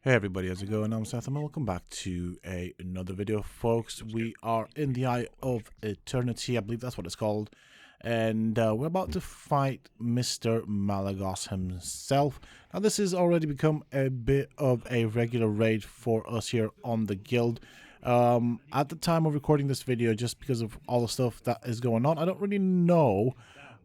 Hey everybody, how's it going? I'm Sethum and welcome back to another video, folks. We are in the Eye of Eternity, I believe that's what it's called. And we're about to fight Mr. Malygos himself. Now this has already become a bit of a regular raid for us here on the guild. At the time of recording this video, just because of all the stuff that is going on, I don't really know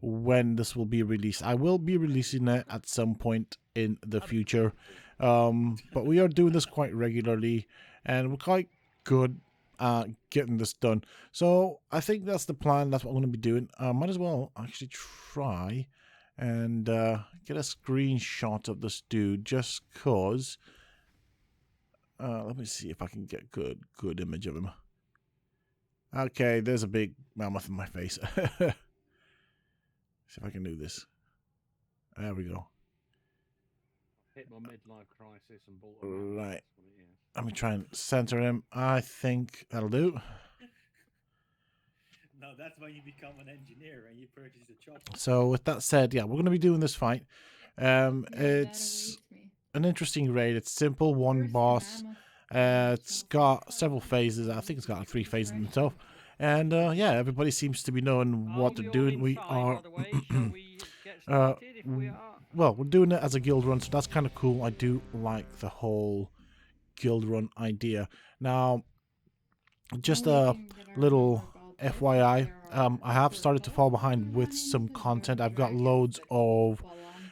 when this will be released. I will be releasing it at some point in the future. But we are doing this quite regularly and we're quite good at getting this done. So I think that's the plan. That's what I'm going to be doing. Might as well actually try and get a screenshot of this dude just cause. Let me see if I can get good image of him. Okay, there's a big mammoth in my face. See if I can do this. There we go. Hit my midlife crisis and bought a Right. Right. Let me try and center him. I think that'll do. No, that's when you become an engineer and you purchase a chopper. So with that said, yeah, we're going to be doing this fight. It's an interesting raid. It's simple, one boss. It's got several phases. I think it's got like 3 phases in itself. And yeah, everybody seems to be knowing what they're doing. We are... well, we're doing it as a guild run, so that's kind of cool. I do like the whole guild run idea. Now, just a little FYI, I have started to fall behind with some content. I've got loads of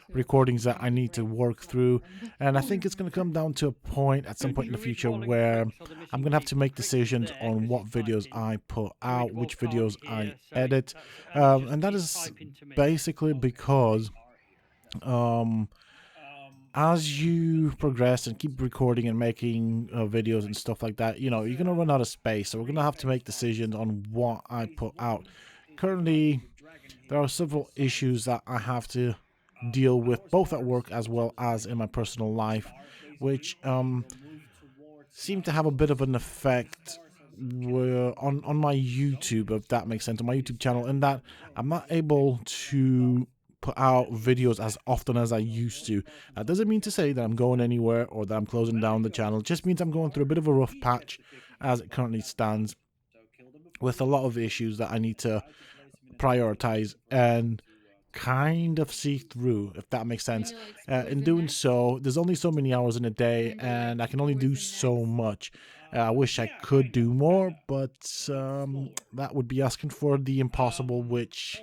recordings that I need to work through, and I think it's going to come down to a point at some point in the future where I'm going to have to make decisions on what videos I put out, which videos I edit, and that is basically because as you progress and keep recording and making videos and stuff like that, you know, you're going to run out of space. So we're going to have to make decisions on what I put out. Currently, there are several issues that I have to deal with, both at work as well as in my personal life, which seem to have a bit of an effect on my YouTube, if that makes sense, on my YouTube channel, in that I'm not able to put out videos as often as I used to. That doesn't mean to say that I'm going anywhere or that I'm closing down the channel. It just means I'm going through a bit of a rough patch as it currently stands, with a lot of issues that I need to prioritize and kind of see through, if that makes sense. In doing so, there's only so many hours in a day and I can only do so much. I wish I could do more, but that would be asking for the impossible, which,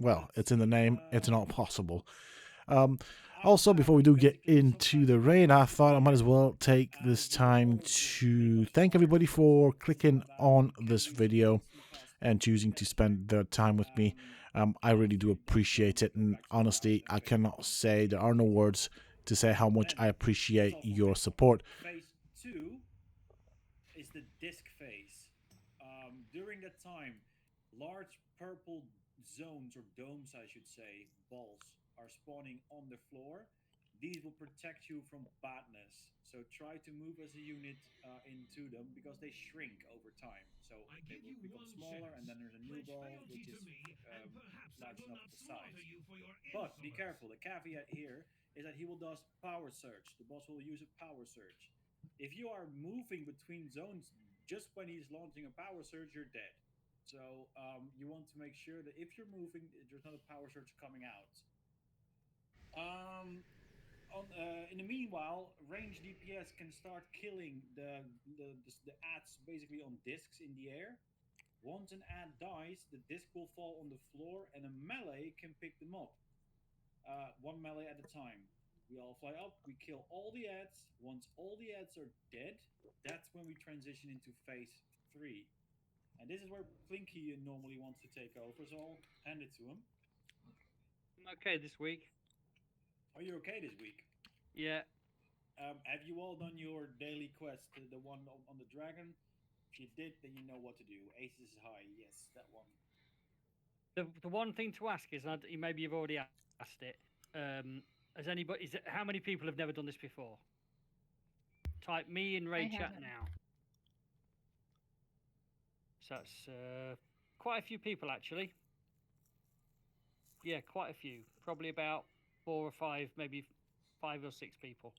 well, it's in the name, it's not possible. Also, before we do get into the raid, I thought I might as well take this time to thank everybody for clicking on this video and choosing to spend their time with me. I really do appreciate it, and honestly, I cannot say, there are no words to say how much I appreciate your support. Phase 2 is the disc phase. During that time, large purple zones, or domes I should say, balls, are spawning on the floor. These will protect you from badness. So try to move as a unit into them, because they shrink over time. So they will become smaller, and then there's a new ball which is large enough at the size. But be careful. The caveat here is that he will do power surge. The boss will use a power surge. If you are moving between zones just when he's launching a power surge, you're dead. So you want to make sure that if you're moving, there's not a power surge coming out. In the meanwhile, range DPS can start killing the ads basically on discs in the air. Once an ad dies, the disc will fall on the floor, and a melee can pick them up. One melee at a time. We all fly up, we kill all the ads. Once all the ads are dead, that's when we transition into phase 3. And this is where Plinky normally wants to take over, so I'll hand it to him. I'm okay this week. Are you okay this week? Yeah. Have you all done your daily quest, the one on the dragon? If you did, then you know what to do. Aces high, yes, that one. The one thing to ask is, and maybe you've already asked it, has anybody? How many people have never done this before? Type me in raid chat now. So that's quite a few people actually. Yeah, quite a few. Probably about 4 or 5, maybe 5 or 6 people.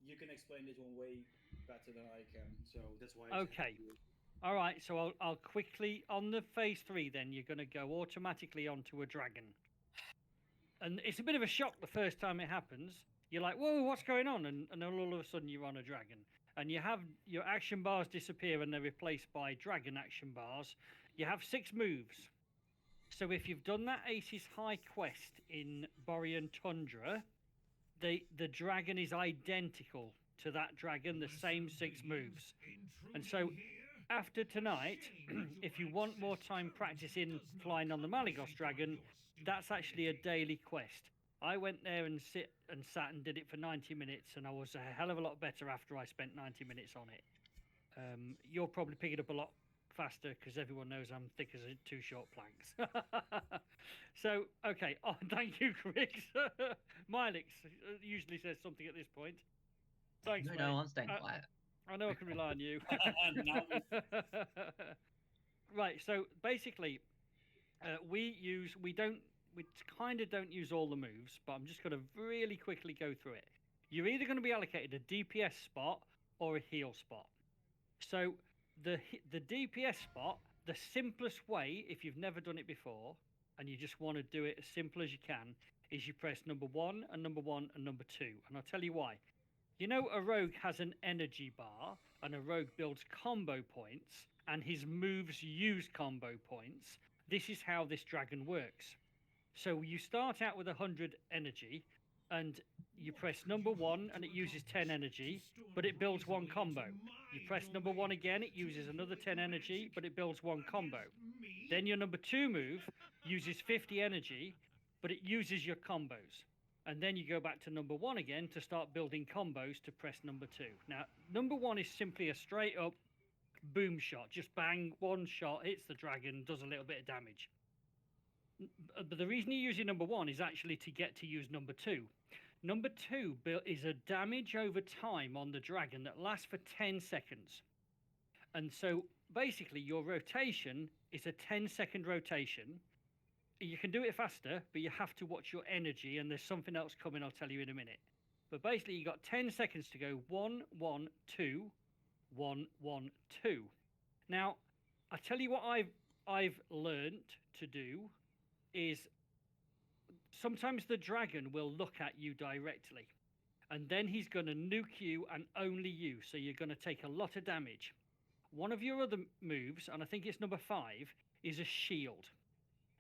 You can explain this one way better than I can, so that's why. Okay. All right, so I'll quickly on the phase 3. Then you're going to go automatically onto a dragon, and it's a bit of a shock the first time it happens. You're like, whoa, what's going on? And then all of a sudden you're on a dragon, and you have your action bars disappear and they're replaced by dragon action bars. You have 6 moves. So if you've done that Ace's High quest in Borean Tundra, the dragon is identical to that dragon, the same 6 moves. And so after tonight, if you want more time practicing flying on the Malygos dragon, that's actually a daily quest. I went there and sat and did it for 90 minutes, and I was a hell of a lot better after I spent 90 minutes on it. You'll probably pick it up a lot faster because everyone knows I'm thick as 2 short planks. So, okay. Oh, thank you, Griggs. Mylix usually says something at this point. Thanks, mate. No, I'm staying quiet. I know I can rely on you. Now Right. So basically, we kind of don't use all the moves, but I'm just going to really quickly go through it. You're either going to be allocated a DPS spot or a heal spot. So the DPS spot, the simplest way, if you've never done it before, and you just want to do it as simple as you can, is you press number 1 and number 1 and number 2. And I'll tell you why. You know, a rogue has an energy bar, and a rogue builds combo points, and his moves use combo points. This is how this dragon works. So you start out with 100 energy, and you press number 1, and it uses 10 energy, but it builds 1 combo. You press number 1 again, it uses another 10 energy, but it builds 1 combo. Then your number 2 move uses 50 energy, but it uses your combos. And then you go back to number 1 again to start building combos to press number 2. Now, number 1 is simply a straight up boom shot. Just bang, 1 shot, hits the dragon, does a little bit of damage. But the reason you're using number 1 is actually to get to use number 2. Number 2 is a damage over time on the dragon that lasts for 10 seconds. And so basically your rotation is a 10-second rotation. You can do it faster, but you have to watch your energy, and there's something else coming I'll tell you in a minute. But basically you got 10 seconds to go 1, 1, 2, 1, 1, 2. Now, I tell you what I've learned to do is sometimes the dragon will look at you directly, and then he's going to nuke you and only you, so you're going to take a lot of damage. One of your other moves, and I think it's number 5, is a shield.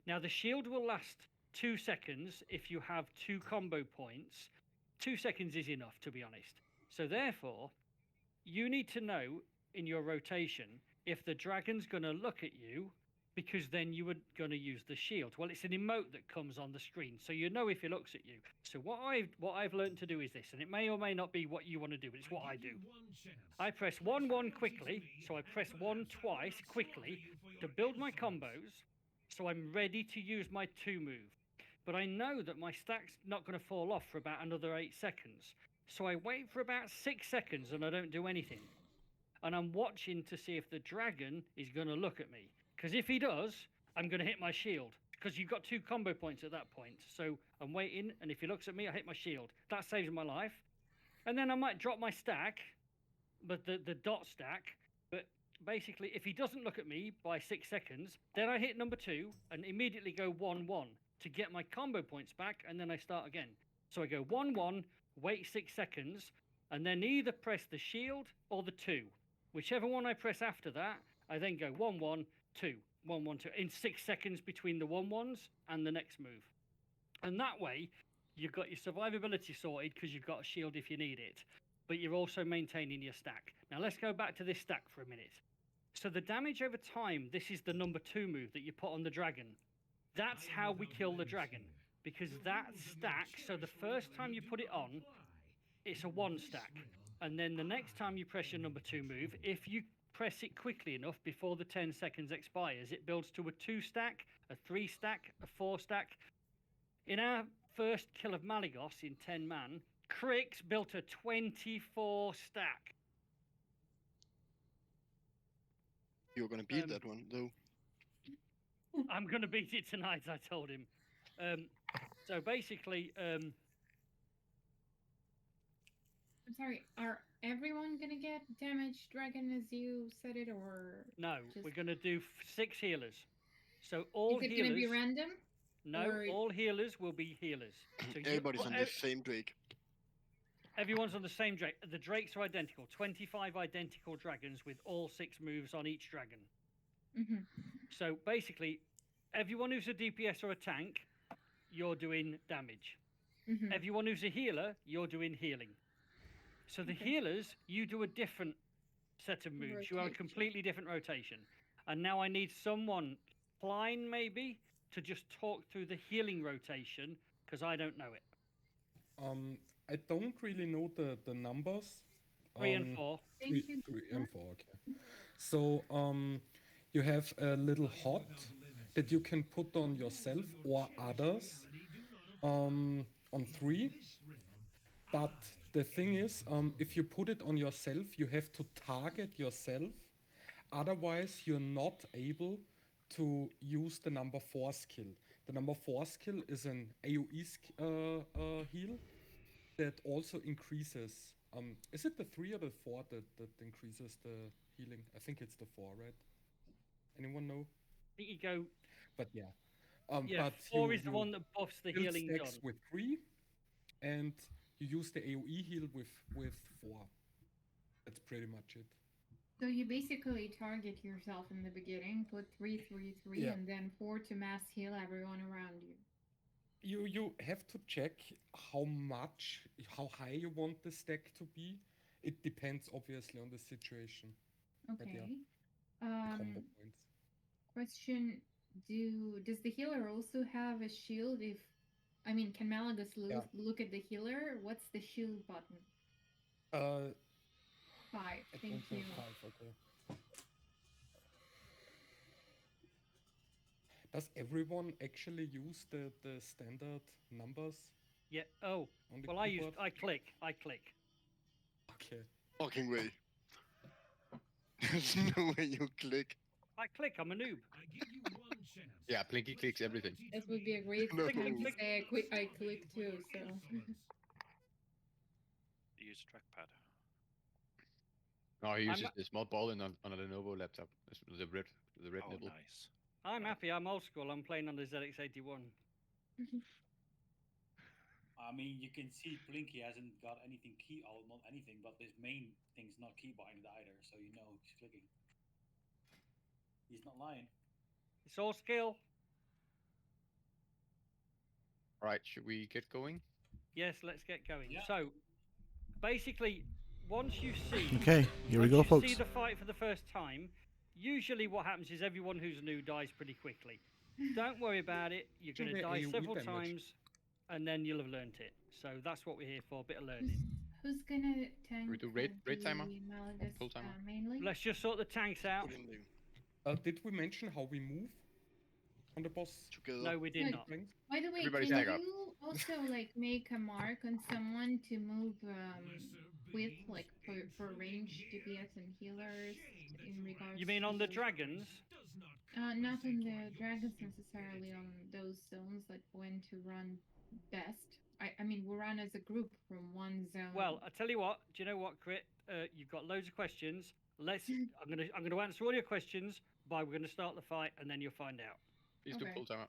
Now, the shield will last 2 seconds if you have 2 combo points. 2 seconds is enough, to be honest. So therefore, you need to know in your rotation if the dragon's going to look at you, because then you were going to use the shield. Well, it's an emote that comes on the screen, so you know if he looks at you. So what I've learned to do is this, and it may or may not be what you want to do, but it's what I do. I press 1, 1 quickly, so I press 1 twice quickly to build my combos, so I'm ready to use my 2 move. But I know that my stack's not going to fall off for about another 8 seconds. So I wait for about 6 seconds and I don't do anything. And I'm watching to see if the dragon is going to look at me. Because if he does, I'm going to hit my shield. Because you've got 2 combo points at that point. So I'm waiting, and if he looks at me, I hit my shield. That saves my life. And then I might drop my stack, but the dot stack. But basically, if he doesn't look at me by 6 seconds, then I hit number 2 and immediately go 1, 1 to get my combo points back, and then I start again. So I go 1, 1, wait 6 seconds, and then either press the shield or the 2. Whichever one I press after that, I then go 1, 1, 2, 1, 1, 2, in 6 seconds between the 1, 1s and the next move. And that way, you've got your survivability sorted because you've got a shield if you need it, but you're also maintaining your stack. Now let's go back to this stack for a minute. So the damage over time, this is the number 2 move that you put on the dragon. That's how we kill the dragon, because that stack, so the first time you put it on, it's a 1 stack. And then the next time you press your number 2 move, if you press it quickly enough before the 10 seconds expires, it builds to a 2 stack, a 3 stack, a 4 stack. In our first kill of Malygos in 10 man, Crix built a 24 stack. You're gonna beat that one, though. I'm going to beat it tonight, I told him. So basically, sorry, are everyone gonna get damage dragon as you said it, or No, just... we're going to do 6 healers. So all is it healers. gonna be random? No, or- all healers will be healers. So Everybody's on the same Drake. everyone's on the same Drake. The Drakes are identical. 25 identical dragons with all 6 moves on each dragon. Mhm. So basically, everyone who's a DPS or a tank, you're doing damage. Mhm. Everyone who's a healer, you're doing healing. So the Okay. healers, you do a different set of moves. You have a Rotation. completely different rotation. And now I need someone, Klein maybe, to just talk through the healing rotation because I don't know it. I don't really know the numbers. 3 and 4. Thank you. 3 and 4. Okay. So you have a little hot that you can put on yourself or others on 3. But the thing is, if you put it on yourself, you have to target yourself. Otherwise, you're not able to use the number 4 skill. The number 4 skill is an AoE heal that also increases. Is it the 3 or the 4 that increases the healing? I think it's the 4, right? Anyone know? I think you go. But yeah. Yeah, but 4 you, is the you one that buffs the build healing stacks gun. with 3, and you use the AoE heal with 4. That's pretty much it. So you basically target yourself in the beginning, put 3, 3, 3, Yeah. and then 4 to mass heal everyone around you. You have to check how high you want the stack to be. It depends obviously on the situation. But Okay. yeah, combo points. Question: does the healer also have a shield? Can Malygos Yeah. look at the healer? What's the shield button? 5. I Thank don't know you. 5. Okay. Does everyone actually use the standard numbers Yeah. Oh, on the well, keyboard? I click. Okay. Fucking way. There's no way you click. I click. I'm a noob. Yeah, Blinky clicks everything. That would be a great No. thing to say. I click too. So Use trackpad. No, he I'm uses the small ball on a Lenovo laptop. The red Oh, nipple. nice. I'm happy. I'm old school. I'm playing on the ZX81. I mean, you can see Blinky hasn't got anything key, oh, not anything, but his main thing's not key binded either, so you know he's clicking. He's not lying. It's all skill. Right, should we get going? Yes, let's get going. Yeah. So, basically, once you see, Okay, here we once go, you folks. see the fight for the first time, usually what happens is everyone who's new dies pretty quickly. Don't worry about it. You're going to Usually die AoE several damage. times, and then you'll have learnt it. So that's what we're here for, a bit of learning. who's gonna tank? we do raid timer? Malygos, Full timer? mainly. Let's just sort the tanks out. Put in the Did we mention how we move on the boss? together. No, we did Wait. not. Things? By the way, Everybody can stack up. you also make a mark on someone to move with for range DPS and healers in regards? You mean to on the those- dragons? Not on the dragons necessarily, on those zones, like when to run best. I mean, we run as a group from one zone. Well, I tell you what. Do you know what, Crit? You've got loads of questions. I'm gonna answer all your questions. We're gonna start the fight, and then you'll find out. Please do Okay. full timer.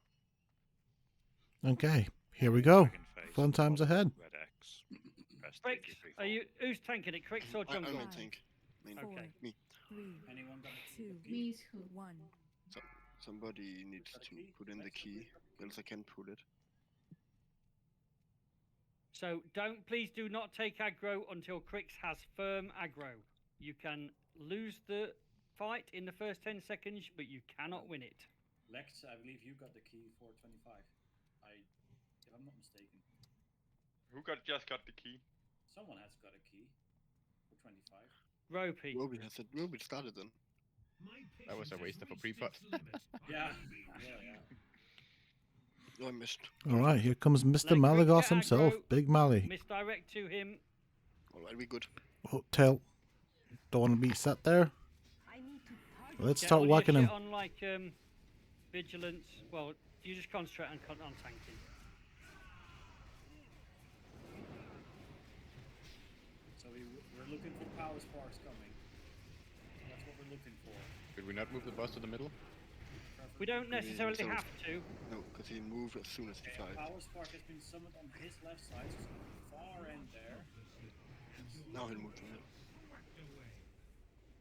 Okay, here we go. Dragon face, Fun times bottom, ahead. Red X. Press Crix, 3, 3, are you? Who's tanking it, Crix or I jungle? may tank. Main. Okay. Me. 3, Anyone got a 2, key? Me's who? 1. Somebody needs Got a to key? put in the key, else I can't put it. So please do not take aggro until Crix has firm aggro. You can lose the fight in the first 10 seconds, but you cannot win it. Lex, I believe you got the key for 25. If I'm not mistaken. Who just got the key? Someone has got a key for 25. Ropey. Roby has it. Roby started then. That was a waste of a pre-pot. Yeah. Oh, I missed. All right, here comes Mr. Let Crick Malygos get himself, aggro. Big Mally. Misdirect to him. Alright, we good. Oh, tail. Don't want to be sat there. Let's Get start all your whacking shit him. on like vigilance. Well, you just concentrate on tanking. So we looking for power sparks coming. That's what we're looking for. Could we not move the boss to the middle? We don't Maybe necessarily so have to. No, because he moved as soon as he Okay, flies. power spark has been summoned on his left side, so it's on the far end there. Now he'll move to him.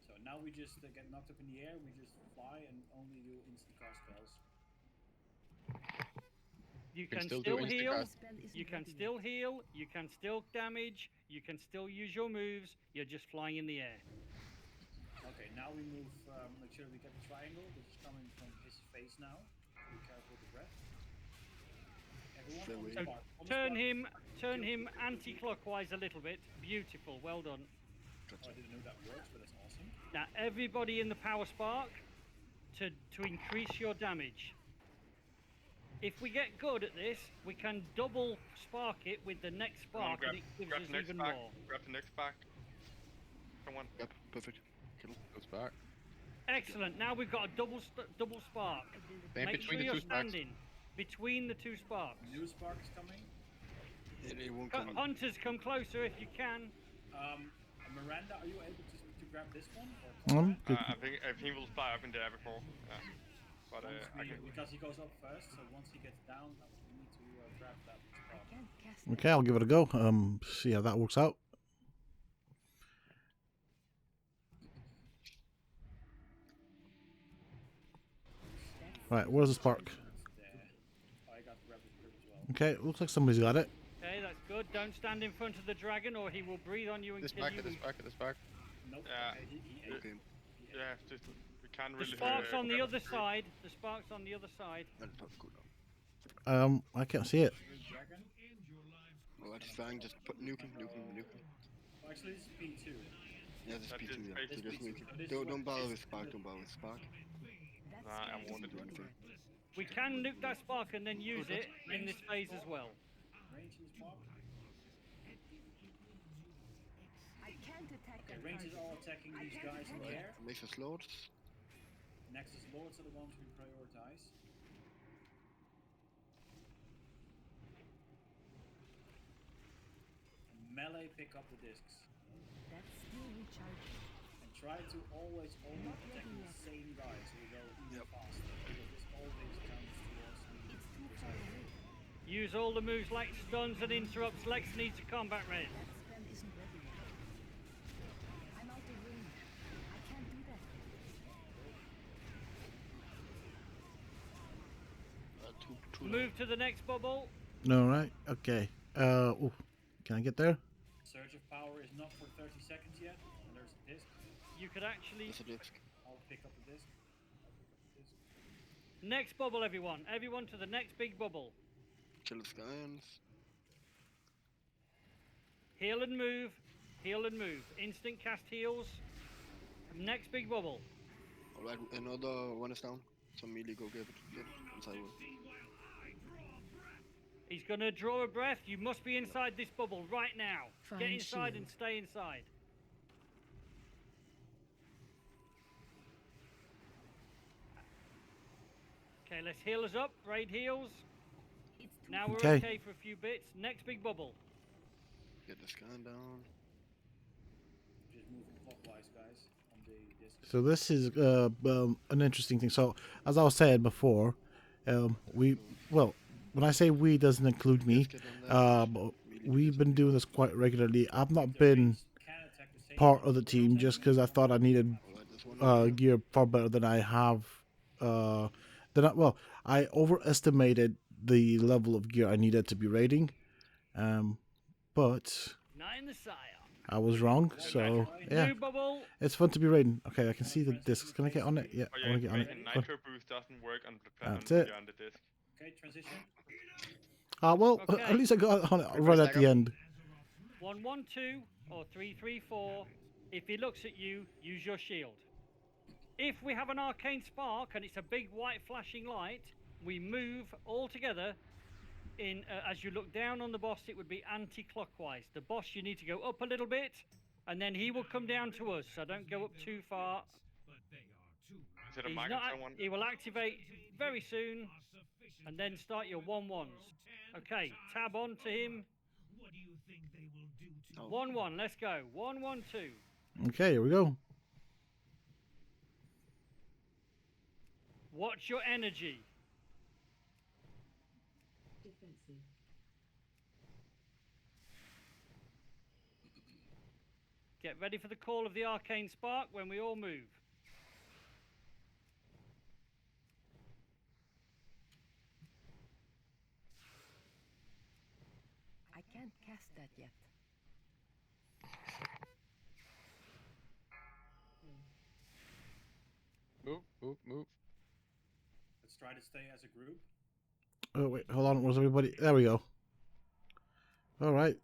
So now we just get knocked up in the air, we just fly and only do instant cast spells. You Can can still do still instant heal. cast. You can still heal. You can still damage. You can still use your moves. You're just flying in the air. Okay, now we move, make sure we get the triangle, which is coming from his face now. Be careful with the breath. Everyone Fair on the way. So spark. On the turn spark. him anti-clockwise a little bit. Beautiful. Well done. Oh, I didn't know that works, but that's awesome. Now everybody in the power spark to increase your damage. If we get good at this, we can double spark it with the next Come on, spark, and it gives grab us the next even spark. more. Grab the next spark. Come on. Yep, perfect. Kill him. Goes back. Excellent. Now we've got a double spark. Then Make sure between the you're two sparks. standing between the two sparks. New spark is coming. It won't come. Hunters, come closer if you can. Miranda, are you able to grab this one? Or Good. I think we'll fly up in there before. But once I we- can. because he goes up first, so once he gets down, we need to grab that spark. Can't cast Okay, I'll give it a go. See how that works out. Right, where's the spark? There. I got the rebel group as well. Okay, looks like somebody's got it. Okay, that's good. Don't stand in front of the dragon, or he will breathe on you and This kill back, you. this back, this back. Nope. Yeah. Okay, he ate. Okay. Yeah, just we can't The really. spark's on the grab other it through. side. The spark's on the other side. That's not good now. I can't see it. Dragon. Well, that's fine. Just put nuke him, nuke him, nuke him. Oh, actually, this is P2. Yeah, this That P2, is yeah. So basically- just nuke him. so this Don't, is don't what bother is with spark, the- don't bother with spark. That's Nah, I spell won't isn't do ready anything. yet. We can nuke that spark and then use it in this phase as well. Range is spark. I can't attack Okay, that range is target. all attacking these guys in the air. Makes us lords. Nexus lords are the ones we prioritize. And melee pick up the discs. That's still recharging. And try to always only attack the same guy so we go even faster. Because this always counts towards the It's too far away. Use all the moves like stuns and interrupts. Lex needs a combat res. That spell isn't ready yet. I'm out of range. I can't do that. Too Move to the next bubble. No, right? Okay. Ooh, can I get there? Surge of power is not for 30 seconds yet. And there's a disc. You could actually That's a disc. I'll pick up the disc. I'll pick up the disc. next bubble, everyone. Everyone to the next big bubble. Kill the Skyans. Heal and move. Heal and move. Instant cast heals. Next big bubble. Alright, another one is down. So melee go get it. Yes, I will. He's gonna draw a breath. You must be inside this bubble right now. Get Find inside shield. and stay inside. Okay, let's heal us up. Raid heals. It's too Now we're Okay. okay for a few bits. Next big bubble. Get the Skyan down. Just moving clockwise, guys, on the disc. So this is an interesting thing. So as I was saying before, when I say we, doesn't include me. Get on there. But we've been doing this quite regularly. I've not The been range can attack the same part guy of the team just because I thought I needed Alright, there's one. gear far better than I have. I overestimated the level of gear I needed to be raiding, but Not in the sire. I was wrong. So yeah, New bubble. it's fun to be raiding. Okay, I can see the discs. Can I get on it? Yeah, Oh, I yeah, want to get on it. and Go. nitro boost doesn't work on the That's platinum it. on the disc. Okay, transition. Well, Okay. at least I got on it right at the end. 112 or 334. If he looks at you, use your shield. If we have an arcane spark and it's a big white flashing light, we move all together. In as you look down on the boss, it would be anti-clockwise. The boss, you need to go up a little bit, and then he will come down to us. So don't go up too far. Is it a He's Magan not, one? he will activate very soon, and then start your 1-1s. Okay, tab on to him. Oh. 1-1. Let's go. 1-1-2. Okay, here we go. Watch your energy. Get ready for the call of the arcane spark when we all move. I can't cast that yet. Move, move, move. Let's try to stay as a group. Oh wait, hold on. Where's everybody? There we go. All right.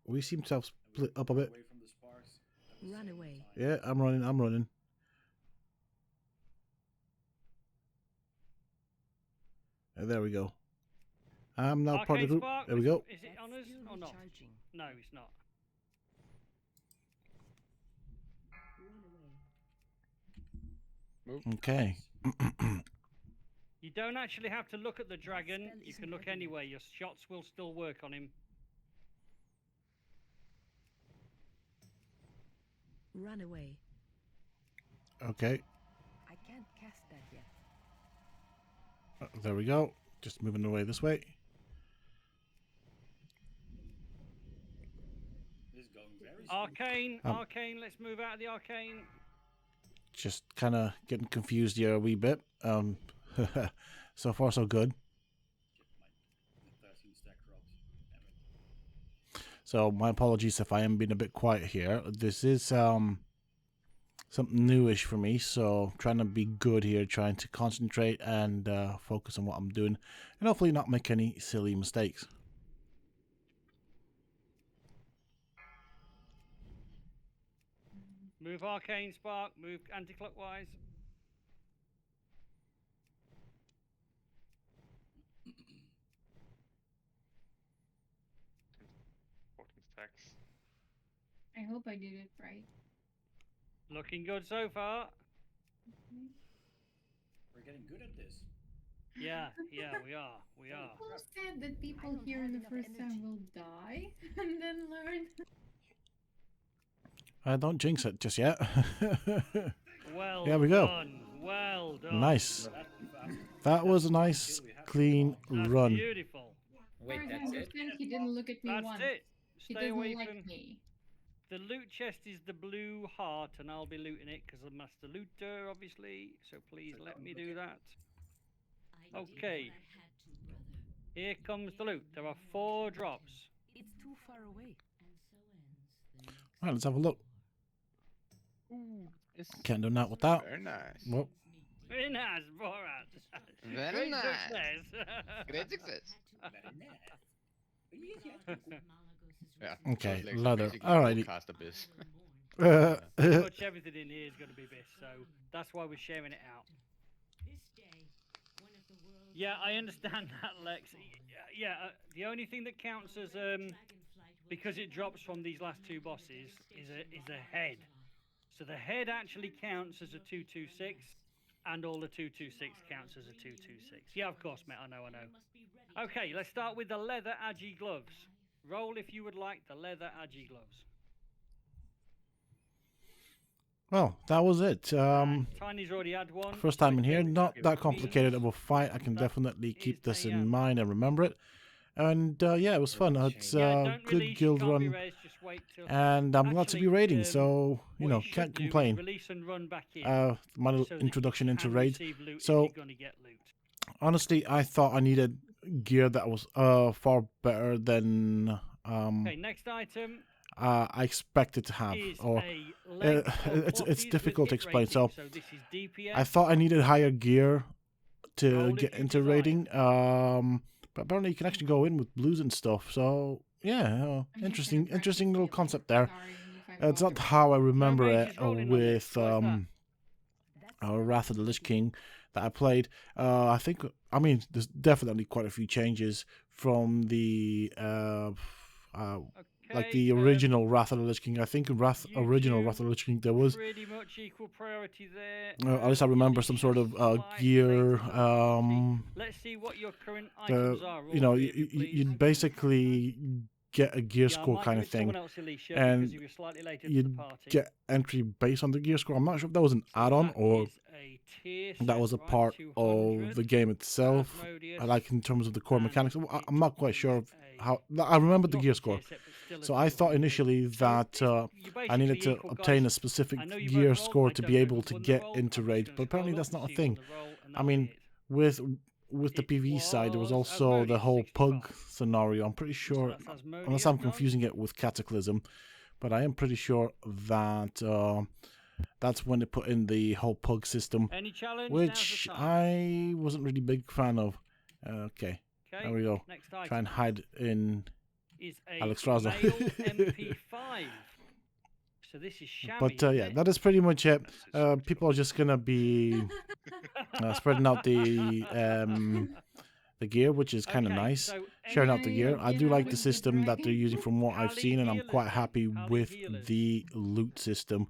We seem to have split up a bit. Away from the sparks at the Run same away. time. Yeah, I'm running. I'm running. There we go. I'm now part of the Arcane group. spark. There we go. Is it on us Still or not? recharging. No, it's not. Run away. Move. Okay. You don't actually have to look at the dragon. spell You isn't can look ready yet. anyway. Your shots will still work on him. Run away. Okay. I can't cast that yet. There we go. Just moving away this way. This is going very smooth. Arcane. Um, Arcane. Let's move out of the arcane. Just kind of getting confused here a wee bit. So far so good. Get my 13 stack drops. Damn it. So my apologies if I am being a bit quiet here. This is something newish for me, so trying to be good here, trying to concentrate and focus on what I'm doing, and hopefully not make any silly mistakes. Move arcane spark. Move anti-clockwise. Stacks. I hope I did it right. Looking good so far. We're getting good at this. Yeah, yeah, we are. We are. Who said that people don't here have in the enough first time energy. will die and then learn? Don't jinx it just yet. Well There we go. done. Well done. Nice. That fast. That was a nice, clean That's run. beautiful. As far as I understand, he didn't look at me That's once. it. He Stay doesn't away like from me. the loot chest. Is the blue heart, and I'll be looting it because I'm master looter, obviously. So please let me do that. Okay. Here comes the loot. There are 4 drops. It's too far away. Right, let's have a look. It's Can't do that with that. very nice. Well, Very nice, Borat. Very Great nice. success. Great success. Very nice. Yeah. Okay, like leather. basically Alrighty. Cast abyss. Pretty much everything in here is going to be this, so that's why we're sharing it out. Yeah, I understand that, Lex. Yeah, the only thing that counts as because it drops from these last 2 bosses is a head. So the head actually counts as a 226, and all the 226 counts as a 226. Yeah, of course, mate. I know. Okay, let's start with the leather agi gloves. Roll if you would like the leather agi gloves. well, that was it. Tiny's already had one. First time in Okay, here, we not can that give complicated of means. a fight. I can That definitely keep is this a, in mind and remember it. And yeah, it was fun. It's Yeah, a don't good release, you guild can't be run, raised, just wait till... and I'm glad to be Actually, raiding. So you what know, should can't do is complain. Release and run back in. My little so that introduction you into can raids. receive loot if So you're gonna get loot. honestly, I thought I needed gear that was far better than Okay, next item I expected to have, is or a leg of it's bosses difficult to with hit explain. rating. So This is DPS. I thought I needed higher gear to Roll get if you into desire. raiding. But apparently you can actually go in with blues and stuff. So yeah, I'm just interesting gonna practice little healing. concept there. Sorry if I It's not bother. how I remember mages it rolling on this. with Why is that? That's Wrath of the Lich King that I played. I think, I mean, there's definitely quite a few changes from the like the Okay, original Wrath of the Lich King. I think in you original two Wrath of the Lich King there was, pretty much equal priority there. at least I remember some sort of gear. Let's see what your current The, items are. you know, all three of you, you'd please. basically get a gear Yeah, I score might kind go of with someone thing, else, Alicia, and because you were slightly later to the you'd party. get entry based on the gear score. I'm not sure if that was an So add-on that or is a tier that set, was a right? part 200, of the game itself. Asmodeus, Like in terms of the core and mechanics, I'm it not quite sure is of how. I remember the not gear a score, tier set, but still a so I thought 200. initially So that you I needed basically to equal, obtain a guys. specific I know you gear both rolled. score I to don't be know able to when they get rolled. into I'm just raids, gonna but apparently scroll that's up, not a see who won thing. the roll, and I that'll be mean, it. with the It PvE side, there was was also the Asmodeus, whole 65. pug scenario. I'm pretty So sure, that's Asmodeus unless I'm done. confusing it with Cataclysm, but I am pretty sure that that's when they put in the whole pug system, Any challenge? which Now's the time. I wasn't really a big fan of. Okay, there Okay, we go. next Try item and hide in is a Alex Raza. male MP5. So this is Shammy, But isn't yeah, it? that is pretty much it. People are just gonna be spreading out the gear, which is kind of Okay, nice. so Sharing out any the gear. I do idea like the with the system that they're dragon? using from what I've Pally seen, and I'm healers quite then, happy pally with healers. the loot system.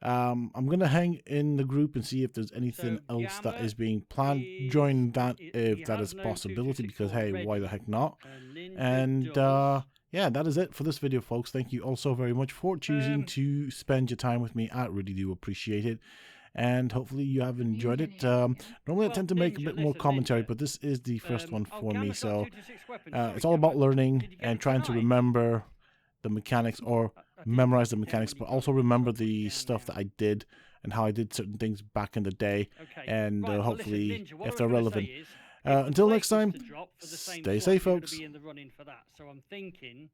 I'm gonna hang in the group and see if there's anything So else that Gamma is being planned. is Join that he if that has is a no possibility, because 2264 hey, why the ready. heck not? Linda And does. yeah, that is it for this video, folks. Thank you all so very much for choosing to spend your time with me. I really do appreciate it. And hopefully you have enjoyed it. Normally I Well, tend to make a Ninja, bit more listen, commentary, Ninja. but this is the first one Oh, for me. Gamma's got So 226 weapons. Sorry, it's all about Gamma. learning Did you get and it trying to tonight? remember the mechanics, or I didn't memorize the put it down mechanics, when but you got also it. I'll remember put it the down stuff now. that I did and how I did certain things back in the day. Okay. And right, well, hopefully, listen, Ninja, what if I they're was gonna relevant. say is, if the Until plate next was time, to drop for the same stay slot, safe, you're gonna folks. be in the running for that. So I'm thinking